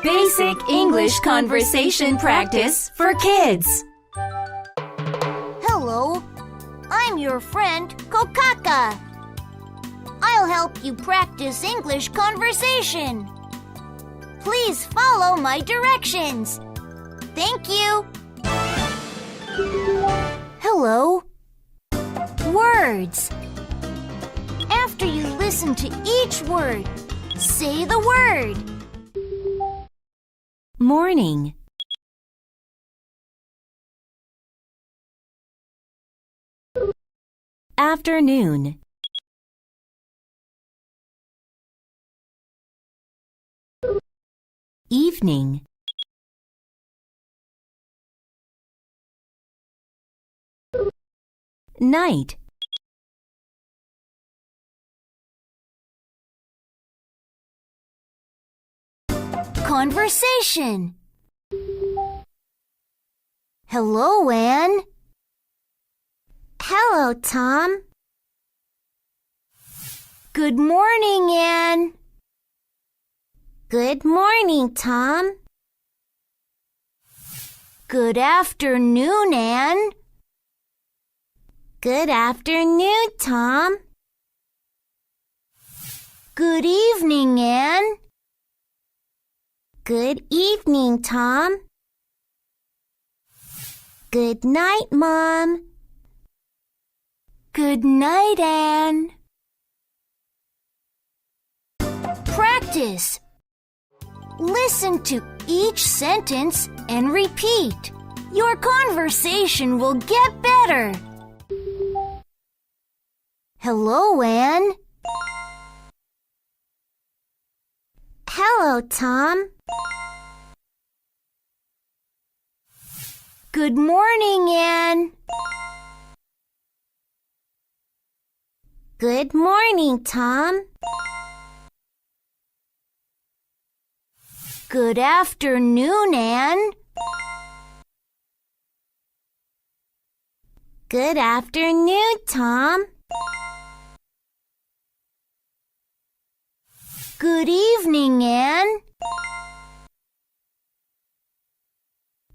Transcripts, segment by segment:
Basic English conversation practice for kids. Hello, I'm your friend Kokaka. I'll help you practice English conversation. Please follow my directions. Thank you. Hello. Words. After you listen to each word, say the word. Morning, afternoon, evening, night, Conversation. Hello, Anne. Hello, Tom. Good morning, Anne. Good morning, Tom. Good afternoon, Anne. Good afternoon, Tom. Good evening, Anne. Good evening, Tom. Good night, Mom. Good night, Anne. Practice. Listen to each sentence and repeat. Your conversation will get better. Hello, Anne. Hello, Tom. Good morning, Anne. Good morning, Tom. Good afternoon, Anne. Good afternoon, Tom. Good evening, Anne.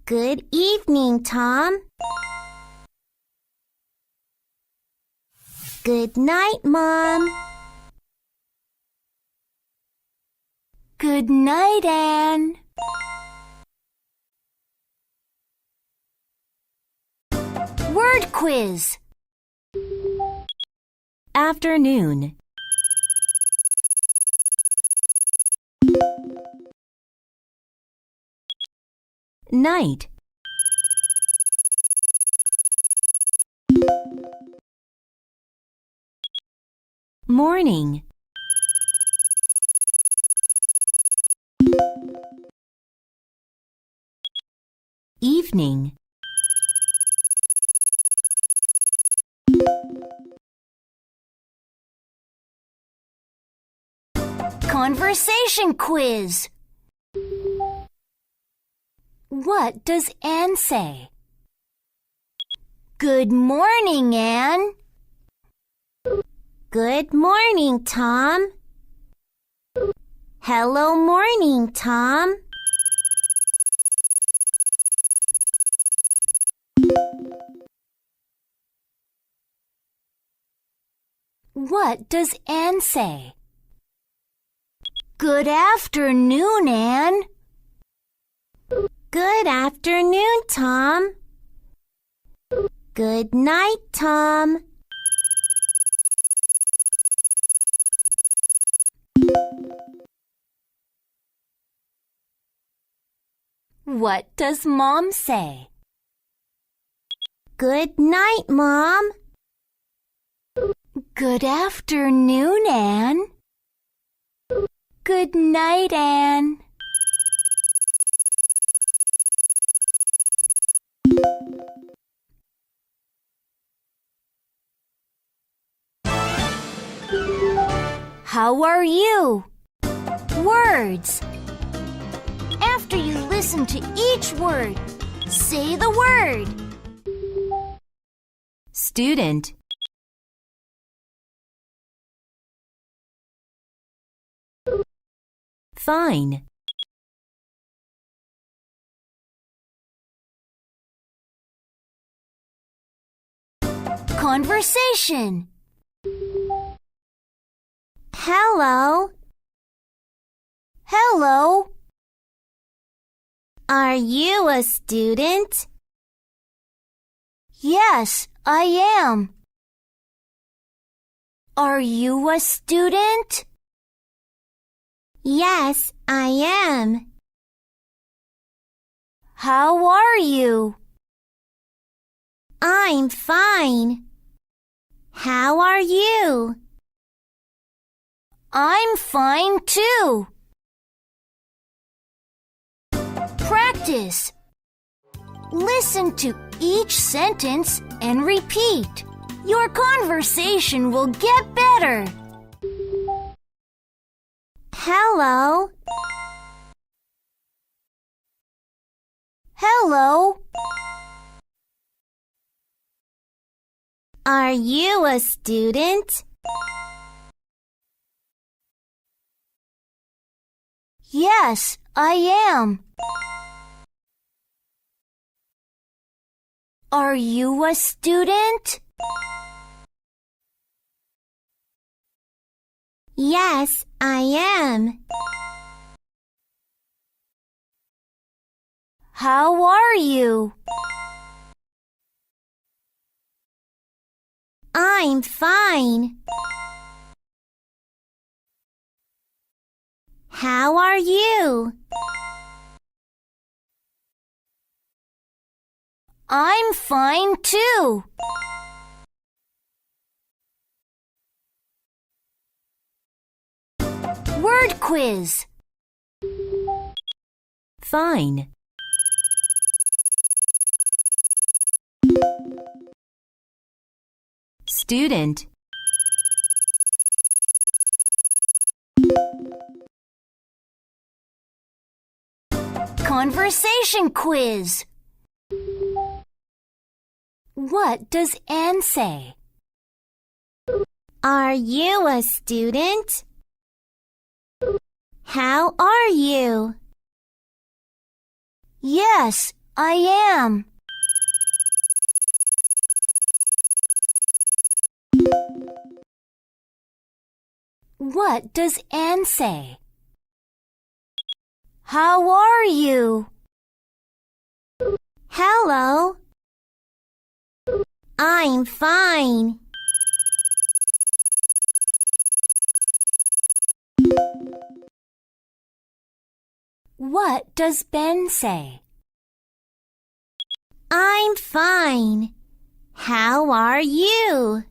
Good evening, Tom. Good night, Mom. Good night, Anne. Word quiz. afternoon, night, morning, evening, Conversation quiz. What does Anne say? Good morning, Anne. Good morning, Tom. Hello, morning, Tom. What does Anne say? Good afternoon, Anne. Good afternoon, Tom. Good night, Tom. What does Mom say? Good night, Mom. Good afternoon, Anne. Good night, Anne. How are you? Words. After you listen to each word, say the word. student, fine, conversation. Hello. Hello. Are you a student? Yes, I am. Are you a student? Yes, I am. How are you? I'm fine. How are you? I'm fine too. Practice. Listen to each sentence and repeat. Your conversation will get better. Hello. Hello. Are you a student? Yes, I am. Are you a student? Yes, I am. How are you? I'm fine. How are you? I'm fine too. Word quiz. Fine. Student. Conversation quiz. What does Anne say? Are you a student? How are you? Yes, I am. What does Anne say? How are you? Hello. I'm fine. What does Ben say? I'm fine. How are you?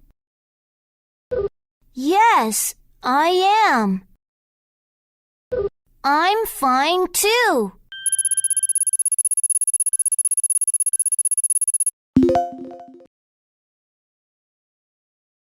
Yes, I am. I'm fine too.